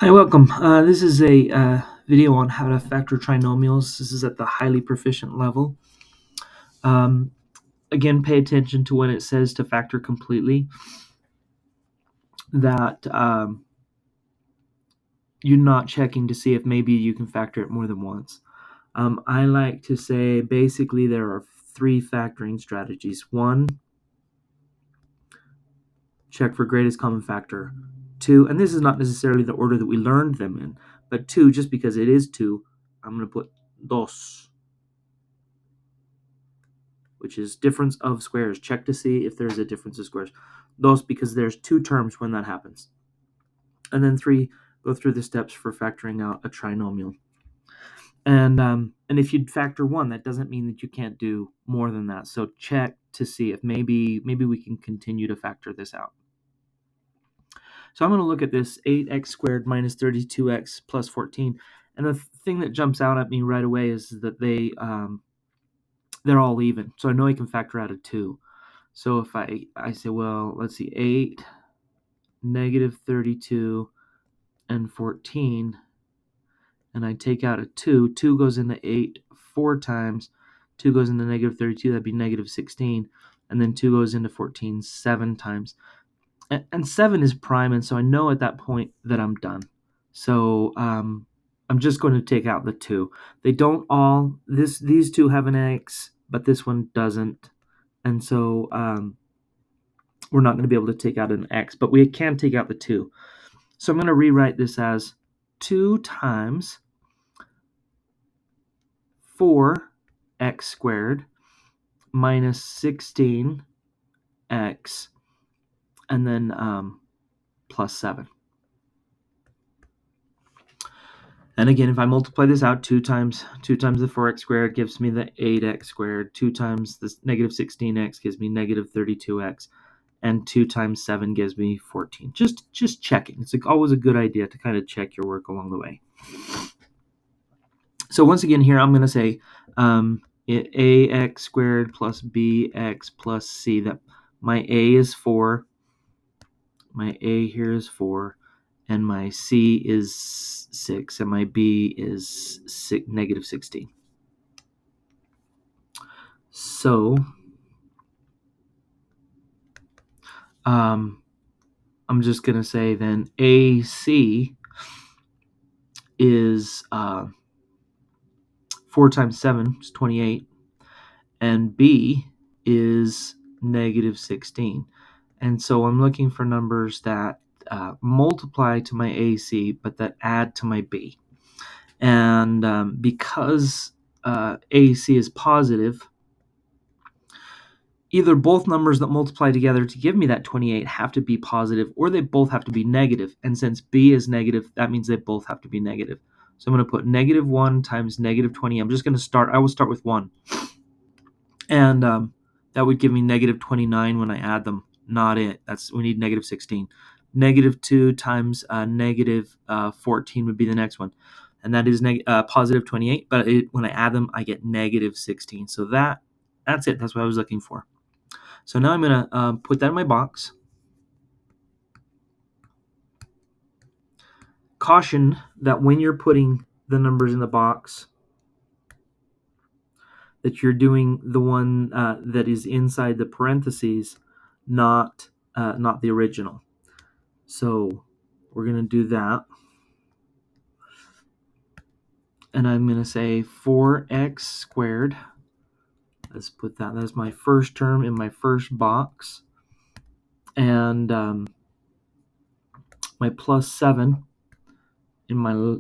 Hi, welcome. This is a video on how to factor trinomials. This is at the highly proficient level. Um, Again, pay attention to when it says to factor completely, that you're not checking to see if maybe you can factor it more than once. I like to say basically there are three factoring strategies. One, check for greatest common factor. Two, and this is not necessarily the order that we learned them in, but two, just because it is two, I'm going to put dos, which is difference of squares. Check to see if there's a difference of squares. Dos, because there's two terms when that happens. And then three, go through the steps for factoring out a trinomial. And if you factor one, that doesn't mean that you can't do more than that. So check to see if maybe we can continue to factor this out. So I'm going to look at this 8x squared minus 32x plus 14. And the thing that jumps out at me right away is that they're all even. So I know I can factor out a 2. So if I say, well, let's see, 8, negative 32, and 14, and I take out a 2, 2 goes into 8 4 times, 2 goes into negative 32, that'd be negative 16, and then 2 goes into 14 7 times. And 7 is prime, and so I know at that point that I'm done. So I'm just going to take out the 2. They don't all, these two have an x, but this one doesn't. And so we're not going to be able to take out an x, but we can take out the 2. So I'm going to rewrite this as 2 times 4x squared minus 16x, and then plus 7. And again, if I multiply this out, 2 times the 4x squared gives me the 8x squared. 2 times the negative 16x gives me negative 32x. And 2 times 7 gives me 14. Just checking. It's always a good idea to kind of check your work along the way. So once again here, I'm going to say ax squared plus bx plus c. That my a is 4. My a here is 4. And my c is 6. And my b is negative 16. So I'm just going to say then AC is 4 times 7 is 28, and B is negative 16. And so I'm looking for numbers that multiply to my AC, but that add to my B. And because AC is positive, either both numbers that multiply together to give me that 28 have to be positive, or they both have to be negative. And since B is negative, that means they both have to be negative. So I'm going to put negative 1 times negative 20. I'm just going to start, I will start with 1. And that would give me negative 29 when I add them. Not it. We need negative 16. Negative 2 times negative 14 would be the next one. And that is positive 28. But when I add them, I get negative 16. So that's it. That's what I was looking for. So now I'm going to put that in my box. Caution that when you're putting the numbers in the box, that you're doing the one that is inside the parentheses, not the original. So we're going to do that. And I'm going to say 4x squared. Let's put that as my first term in my first box. And my plus 7 in my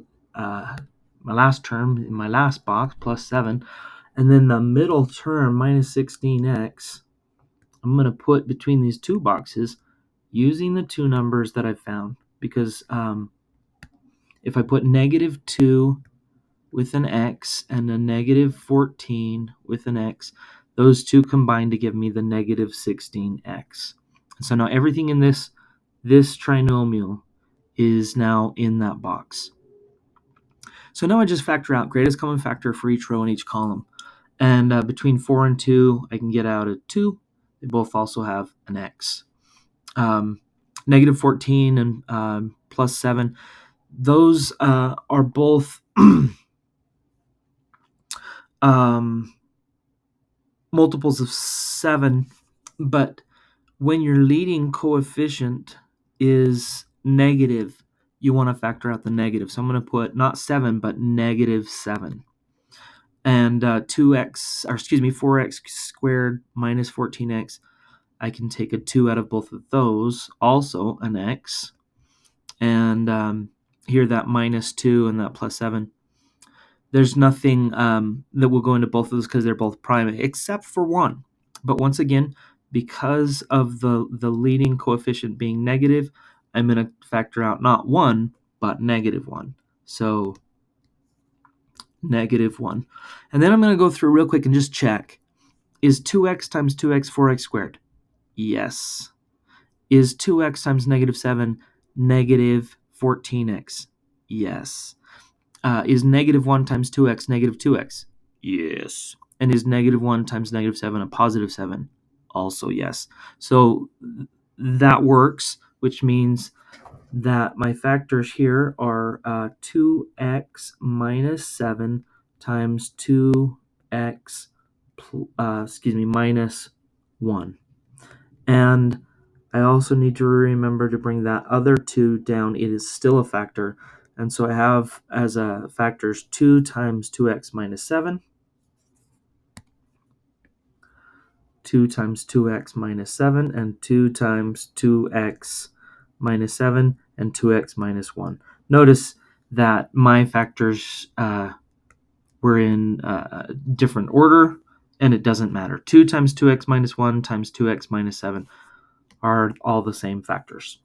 last term in my last box, plus 7. And then the middle term, minus 16x, I'm going to put between these two boxes using the two numbers that I found. Because if I put negative 2 with an x and a negative 14 with an x, those two combine to give me the negative 16x. So now everything in this trinomial is now in that box. So now I just factor out greatest common factor for each row and each column. And between 4 and 2, I can get out a 2. They both also have an x. Negative 14 and plus 7. those are both multiples of 7, but when your leading coefficient is negative, you want to factor out the negative. So I'm going to put not 7, but negative 7. And 4x squared minus 14x, I can take a 2 out of both of those, also an x. And here that minus 2 and that plus 7. There's nothing that will go into both of those because they're both prime, except for 1. But once again, because of the leading coefficient being negative, I'm going to factor out not 1, but negative 1. So negative 1. And then I'm going to go through real quick and just check. Is 2x times 2x 4x squared? Yes. Is 2x times negative 7 negative 14x? Yes. Is negative 1 times 2x negative 2x? Yes. And is negative 1 times negative 7 a positive 7? Also yes. So that works, which means that my factors here are 2x minus 7 times 2x minus 1. And I also need to remember to bring that other 2 down. It is still a factor. And so I have as factors 2 times 2x minus 7, 2 times 2x minus 7, and 2 times 2x minus 7, and 2x minus 1. Notice that my factors were in different order, and it doesn't matter. 2 times 2x minus 1 times 2x minus 7 are all the same factors.